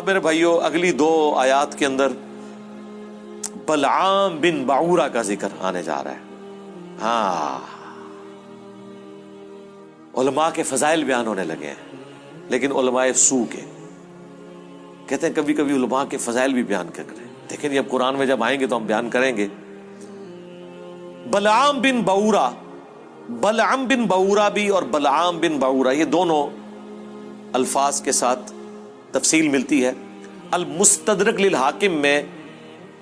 اب میرے بھائیوں اگلی 2 آیات کے اندر بلعام بن بعورہ کا ذکر آنے جا رہا ہے. ہاں، علماء کے فضائل بیان ہونے لگے ہیں، لیکن علماء سو کے کہتے ہیں کبھی کبھی علماء کے فضائل بھی بیان کر رہے ہیں. دیکھیں اب قرآن میں جب آئیں گے تو ہم بیان کریں گے. بلعام بن بعورہ، بلعم بن بعورہ بھی اور بلعام بن بعورہ، یہ دونوں الفاظ کے ساتھ تفصیل ملتی ہے. المستدرک للحاکم میں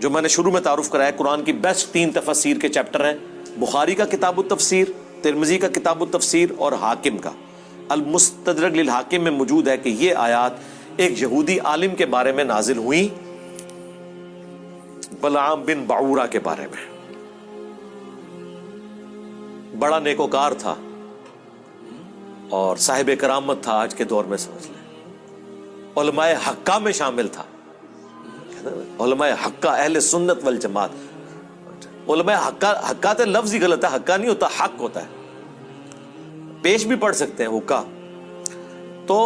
جو میں نے شروع میں تعارف کرایا، قرآن کی بیسٹ 3 تفسیر کے چیپٹر ہیں، بخاری کا کتاب التفسیر، ترمذی کا کتاب التفسیر اور حاکم کا. المستدرک للحاکم میں موجود ہے کہ یہ آیات ایک یہودی عالم کے بارے میں نازل ہوئی، بلعام بن بعورہ کے بارے میں. بڑا نیکوکار تھا اور صاحب کرامت تھا. آج کے دور میں سمجھ لیں علماء حقہ میں شامل تھا. علماء حقہ، اہل سنت والجماعت. علماء حقہ تے لفظ ہی غلط ہے، حقہ نہیں ہوتا، حق ہوتا ہے. پیش بھی پڑھ سکتے ہیں حقہ. تو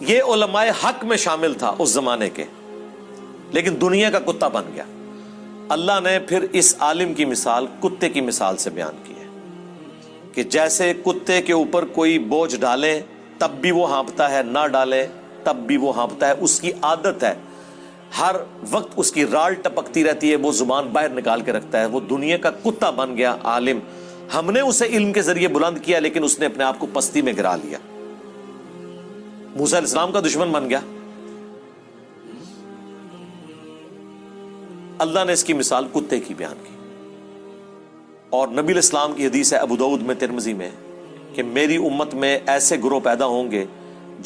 یہ علماء حق میں شامل تھا اس زمانے کے، لیکن دنیا کا کتا بن گیا. اللہ نے پھر اس عالم کی مثال کتے کی مثال سے بیان کی ہے کہ جیسے کتے کے اوپر کوئی بوجھ ڈالیں تب بھی وہ ہانپتا ہے، نہ ڈالیں تب بھی وہ ہانپتا ہے. اس کی عادت ہے، ہر وقت اس کی رال ٹپکتی رہتی ہے، وہ زبان باہر نکال کے رکھتا ہے. وہ دنیا کا کتا بن گیا عالم. ہم نے اسے علم کے ذریعے بلند کیا، لیکن اس نے اپنے آپ کو پستی میں گرا لیا. موسیٰ علیہ السلام کا دشمن بن گیا. اللہ نے اس کی مثال کتے کی بیان کی. اور نبی علیہ السلام کی حدیث ہے ابو داؤد میں، ترمذی میں، کہ میری امت میں ایسے گروہ پیدا ہوں گے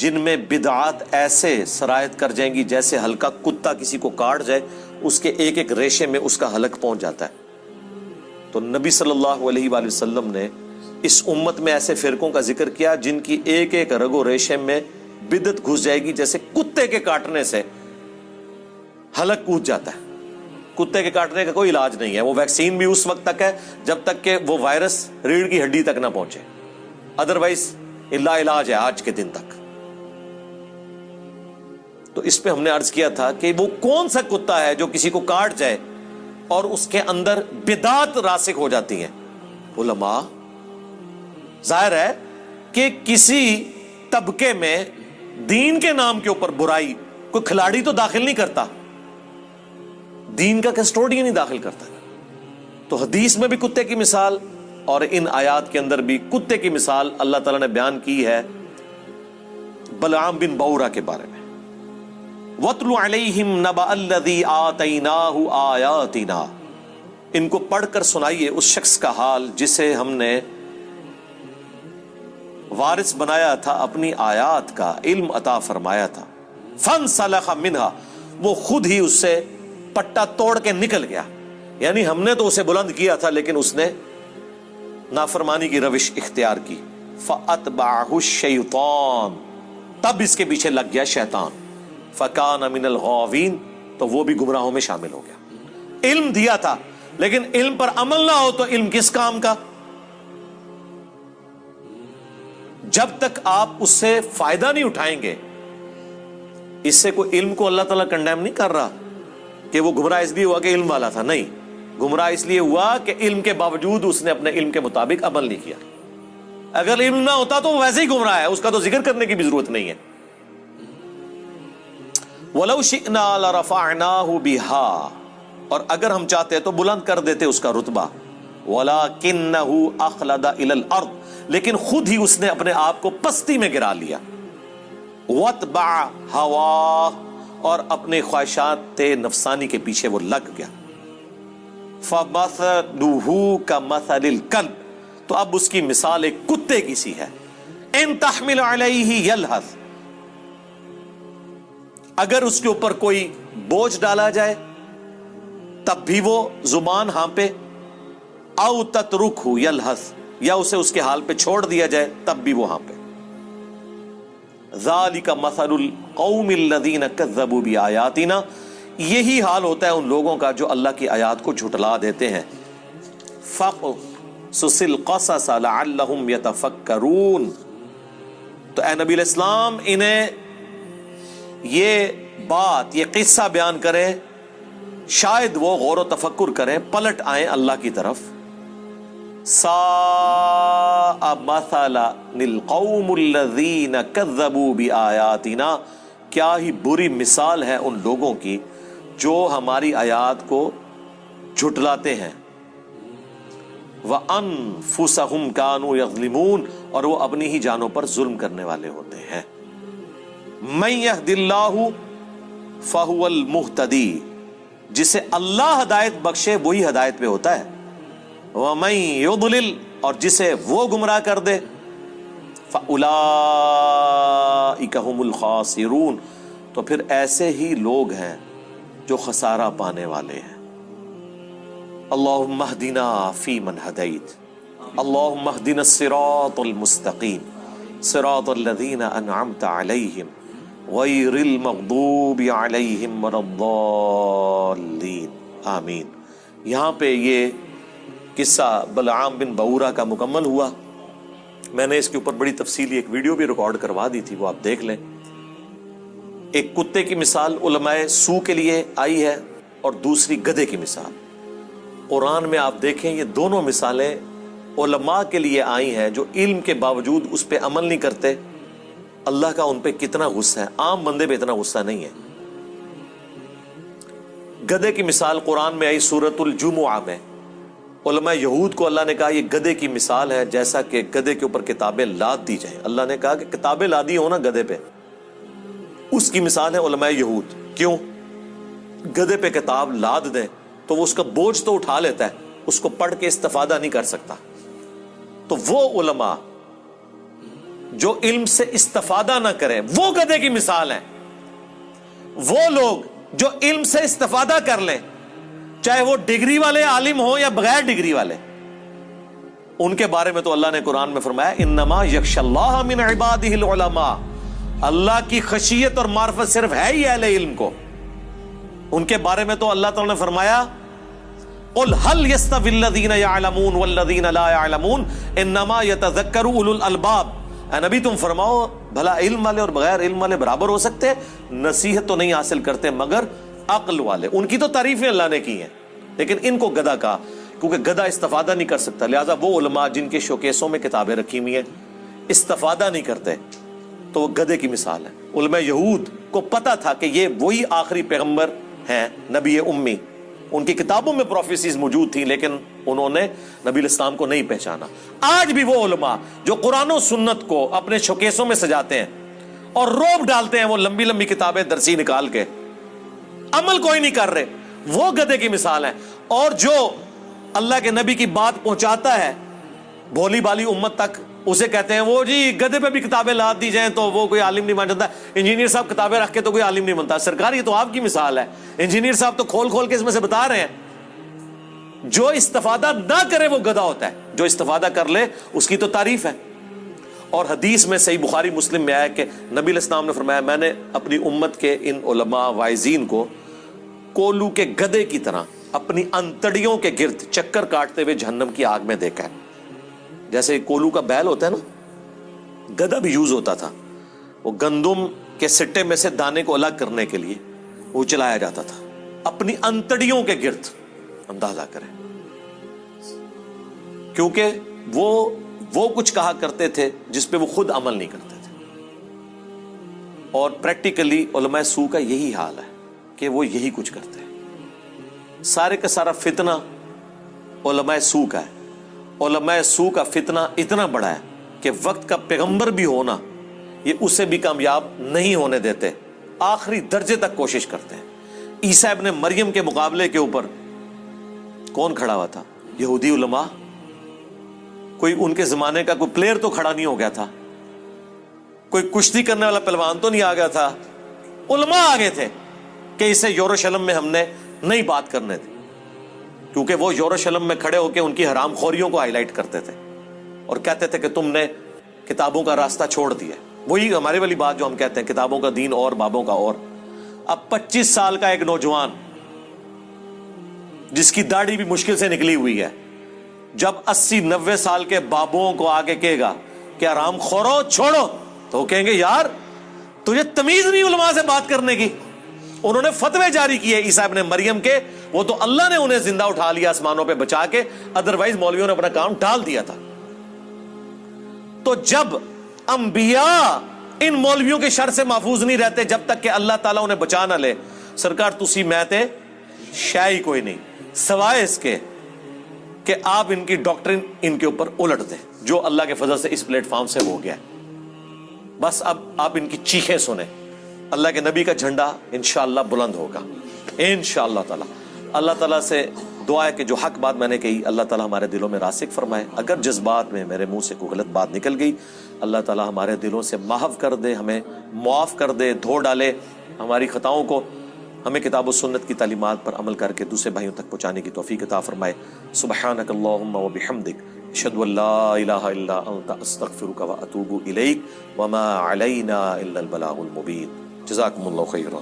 جن میں بدعات ایسے سرایت کر جائیں گی جیسے ہلکا کتا کسی کو کاٹ جائے، اس کے ایک ایک ریشے میں اس کا حلق پہنچ جاتا ہے. تو نبی صلی اللہ علیہ وآلہ وسلم نے اس امت میں ایسے فرقوں کا ذکر کیا جن کی ایک ایک رگ و ریشے میں بدعت گھس جائے گی، جیسے کتے کے کاٹنے سے حلق کود جاتا ہے. کتے کے کاٹنے کا کوئی علاج نہیں ہے. وہ ویکسین بھی اس وقت تک ہے جب تک کہ وہ وائرس ریڑھ کی ہڈی تک نہ پہنچے، ادروائز لا علاج ہے آج کے دن تک. تو اس پہ ہم نے عرض کیا تھا کہ وہ کون سا کتا ہے جو کسی کو کاٹ جائے اور اس کے اندر بدعات راسخ ہو جاتی ہیں. علماء، ظاہر ہے کہ کسی طبقے میں دین کے نام کے اوپر برائی کوئی کھلاڑی تو داخل نہیں کرتا، دین کا کسٹوڈین نہیں داخل کرتا. تو حدیث میں بھی کتے کی مثال اور ان آیات کے اندر بھی کتے کی مثال اللہ تعالیٰ نے بیان کی ہے بلعام بن بعورہ کے بارے میں. وَاتْلُ عَلَيْهِمْ نَبَأَ الَّذِي آتَيْنَاهُ آيَاتِنَا، ان کو پڑھ کر سنائیے اس شخص کا حال جسے ہم نے وارث بنایا تھا اپنی آیات کا، علم عطا فرمایا تھا. فَانْسَلَخَ مِنْهَا، وہ خود ہی اس سے پٹا توڑ کے نکل گیا. یعنی ہم نے تو اسے بلند کیا تھا لیکن اس نے نافرمانی کی روش اختیار کی. فَأَتْبَعَهُ الشَّيْطَانُ، تب اس کے پیچھے لگ گیا شیطان. فَكَانَ مِنَ الْغَاوِينَ، تو وہ بھی گمراہوں میں شامل ہو گیا. علم دیا تھا لیکن علم پر عمل نہ ہو تو علم کس کام کا؟ جب تک آپ اس سے فائدہ نہیں اٹھائیں گے. اس سے کوئی علم کو اللہ تعالیٰ کنڈیم نہیں کر رہا کہ وہ گمراہ اس لیے ہوا کہ علم والا تھا. نہیں، گمراہ اس لیے ہوا کہ علم کے باوجود اس نے اپنے علم کے مطابق عمل نہیں کیا. اگر علم نہ ہوتا تو وہ ویسے ہی گمراہ ہے، اس کا تو ذکر کرنے کی بھی ضرورت نہیں ہے. وَلَوْ شِئْنَا لَرَفَعْنَاهُ بِهَا، اور اگر ہم چاہتے تو بلند کر دیتے اس کا رتبہ. وَلَكِنَّهُ أَخْلَدَ إِلَى الْأَرْضِ، لیکن خود ہی اس نے اپنے آپ کو پستی میں گرا لیا. وَاتْبَعَ هَوَاهُ، اور اپنے خواہشات نفسانی کے پیچھے وہ لگ گیا. فَمَثَلُهُ كَمَثَلِ الْكَلْبِ، تو اب اس کی مثال ایک کتے کی سی ہے. إِن تَحْمِلْ عَلَيْهِ يَلْهَثْ، اگر اس کے اوپر کوئی بوجھ ڈالا جائے تب بھی وہ زبان ہانپے. او تترکہ یلہث، یا اسے اس کے حال پہ چھوڑ دیا جائے تب بھی وہ ہانپے. ذالک مثل القوم الذین کذبوا بآیاتنا، یہی حال ہوتا ہے ان لوگوں کا جو اللہ کی آیات کو جھٹلا دیتے ہیں. فقصص القصص لعلہم یتفکرون، تو اے نبی علیہ السلام انہیں یہ بات، یہ قصہ بیان کریں، شاید وہ غور و تفکر کریں، پلٹ آئیں اللہ کی طرف. ساء مثلا للقوم الذین کذبوا بآیاتنا، کیا ہی بری مثال ہے ان لوگوں کی جو ہماری آیات کو جھٹلاتے ہیں. وَأَنفُسَهُمْ كَانُوا يَظْلِمُونَ، اور وہ اپنی ہی جانوں پر ظلم کرنے والے ہوتے ہیں. مَن يَهْدِ اللَّهُ فَهُوَ الْمُهْتَدِي، جسے اللہ ہدایت بخشے وہی ہدایت پہ ہوتا ہے. وَمَن يُضْلِلْ، اور جسے وہ گمراہ کر دے، فَأُولَئِكَ هُمُ الْخَاسِرُونَ، تو پھر ایسے ہی لوگ ہیں جو خسارہ پانے والے ہیں. اللہم اہدنا فیمن ہدیت، اللہم اہدنا الصراط المستقیم، صراط الذین انعمت علیہم غیر المغضوب علیہم ولا الضالین، آمین. یہاں پہ یہ قصہ بلعام بن بعورہ کا مکمل ہوا. میں نے اس کے اوپر بڑی تفصیلی ایک ویڈیو بھی ریکارڈ کروا دی تھی، وہ آپ دیکھ لیں. ایک کتے کی مثال علماء سو کے لیے آئی ہے اور دوسری گدھے کی مثال. قرآن میں آپ دیکھیں یہ دونوں مثالیں علماء کے لیے آئی ہیں جو علم کے باوجود اس پہ عمل نہیں کرتے. اللہ کا ان پہ کتنا غصہ ہے، عام بندے پہ اتنا غصہ نہیں ہے. گدھے کی مثال قرآن میں آئی سورۃ الجمعہ میں. علماء یہود کو اللہ نے کہا یہ گدھے کی مثال ہے جیسا کہ گدھے کے اوپر کتابیں لاد دی جائیں. اللہ نے کہا کہ کتابیں لادی ہو نا گدھے پہ، اس کی مثال ہے علماء یہود. کیوں؟ گدھے پہ کتاب لاد دیں تو وہ اس کا بوجھ تو اٹھا لیتا ہے، اس کو پڑھ کے استفادہ نہیں کر سکتا. تو وہ علماء جو علم سے استفادہ نہ کریں وہ گدھے کی مثال ہیں. وہ لوگ جو علم سے استفادہ کر لیں، چاہے وہ ڈگری والے عالم ہوں یا بغیر ڈگری والے، ان کے بارے میں تو اللہ نے قرآن میں فرمایا انما یخشی اللہ من عبادہ العلماء، اللہ کی خشیت اور معرفت صرف ہے ہی اہل علم کو. ان کے بارے میں تو اللہ تعالیٰ نے فرمایا قل هل يستوي الذين يعلمون والذين لا يعلمون انما يتذكر اولو الالباب. اے نبی تم فرماؤ بھلا علم والے اور بغیر علم والے برابر ہو سکتے ہیں؟ نصیحت تو نہیں حاصل کرتے مگر عقل والے. ان کی تو تعریفیں اللہ نے کی ہیں، لیکن ان کو گدھا کہا کیونکہ گدھا استفادہ نہیں کر سکتا. لہذا وہ علماء جن کے شوکیسوں میں کتابیں رکھی ہوئی ہیں استفادہ نہیں کرتے تو وہ گدھے کی مثال ہے. علماء یہود کو پتا تھا کہ یہ وہی آخری پیغمبر ہیں، نبی امی. ان کی کتابوں میں پروفیسیز موجود تھیں لیکن انہوں نے نبی الاسلام کو نہیں پہچانا. آج بھی وہ علماء جو قرآن و سنت کو اپنے شوکیسوں میں سجاتے ہیں اور روب ڈالتے ہیں وہ لمبی لمبی کتابیں درسی نکال کے، عمل کوئی نہیں کر رہے، وہ گدھے کی مثال ہے. اور جو اللہ کے نبی کی بات پہنچاتا ہے بھولی بالی امت تک، اسے کہتے ہیں وہ جی گدھے پہ بھی کتابیں لاد دی جائیں تو وہ کوئی عالم نہیں بن جاتا. انجینئر صاحب کتابیں رکھ کے تو کوئی عالم نہیں بنتا. سرکار یہ تو آپ کی مثال ہے. انجینئر صاحب تو کھول کھول کے اس میں سے بتا رہے ہیں جو استفادہ نہ کرے وہ گدھا ہوتا ہے، جو استفادہ کر لے اس کی تو تعریف ہے. اور حدیث میں صحیح بخاری مسلم میں آیا کہ نبی علیہ السلام نے فرمایا میں نے اپنی امت کے ان علماء واعظین کو کولو کے گدھے کی طرح اپنی انتڑیوں کے گرد چکر کاٹتے ہوئے جہنم کی آگ میں دیکھا ہے. جیسے کولو کا بیل ہوتا ہے نا، گدھا بھی یوز ہوتا تھا، وہ گندم کے سٹے میں سے دانے کو الگ کرنے کے لیے وہ چلایا جاتا تھا. اپنی انتڑیوں کے گرد، اندازہ کریں، کیونکہ وہ کچھ کہا کرتے تھے جس پہ وہ خود عمل نہیں کرتے تھے. اور پریکٹیکلی علماء سو کا یہی حال ہے کہ وہ یہی کچھ کرتے ہیں. سارے کا سارا فتنہ علماء سو کا ہے. علماء سو کا فتنہ اتنا بڑا ہے کہ وقت کا پیغمبر بھی ہونا یہ اسے بھی کامیاب نہیں ہونے دیتے، آخری درجے تک کوشش کرتے ہیں. عیسیٰ ابن مریم کے مقابلے کے اوپر کون کھڑا ہوا تھا؟ یہودی علماء. کوئی ان کے زمانے کا کوئی پلیئر تو کھڑا نہیں ہو گیا تھا، کوئی کشتی کرنے والا پہلوان تو نہیں آ گیا تھا. علماء آگے تھے کہ اسے یروشلم میں ہم نے نہیں بات کرنے دی، کیونکہ وہ یروشلم میں کھڑے ہو کے ان کی حرام خوریوں کو ہائی لائٹ کرتے تھے اور کہتے تھے کہ تم نے کتابوں کا راستہ چھوڑ دیا. وہی ہمارے والی بات جو ہم کہتے ہیں کتابوں کا دین اور بابوں کا اور. اب 25 سال کا ایک نوجوان جس کی داڑھی بھی مشکل سے نکلی ہوئی ہے، جب 80-90 سال کے بابوں کو آگے کہے گا کہ حرام خورو چھوڑو، تو وہ کہیں گے یار تجھے تمیز نہیں علماء سے بات کرنے کی. انہوں نے فتوے جاری کیے عیسیٰ ابن مریم کے، وہ تو اللہ نے انہیں زندہ اٹھا لیا آسمانوں پہ بچا کے، ادروائز مولویوں نے اپنا کام ڈال دیا تھا۔ تو جب انبیاء ان مولویوں کے شر سے محفوظ نہیں رہتے جب تک کہ اللہ تعالیٰ انہیں بچا نہ لے، سرکار تسی میں تے شاہی کوئی نہیں سوائے اس کے کہ آپ ان کی ڈاکٹرن ان کے اوپر الٹ دیں، جو اللہ کے فضل سے اس پلیٹ فارم سے ہو گیا ہے۔ بس اب آپ ان کی چیخیں سنیں، اللہ کے نبی کا جھنڈا انشاءاللہ بلند ہوگا انشاءاللہ تعالی۔ اللہ تعالیٰ سے دعا ہے کہ جو حق بات میں نے کہی اللہ تعالیٰ ہمارے دلوں میں راسخ فرمائے، اگر جذبات میں میرے منہ سے کوئی غلط بات نکل گئی اللہ تعالیٰ ہمارے دلوں سے محو کر دے، ہمیں معاف کر دے، دھو ڈالے ہماری خطاؤں کو، ہمیں کتاب و سنت کی تعلیمات پر عمل کر کے دوسرے بھائیوں تک پہنچانے کی توفیق عطا فرمائے۔ سبحانک اللہم و بحمدک، اشہد ان لا الہ الا انت، استغفرک و اتوب الیک، وما علینا الا البلاغ المبین۔ جزاکم اللہ خیرا۔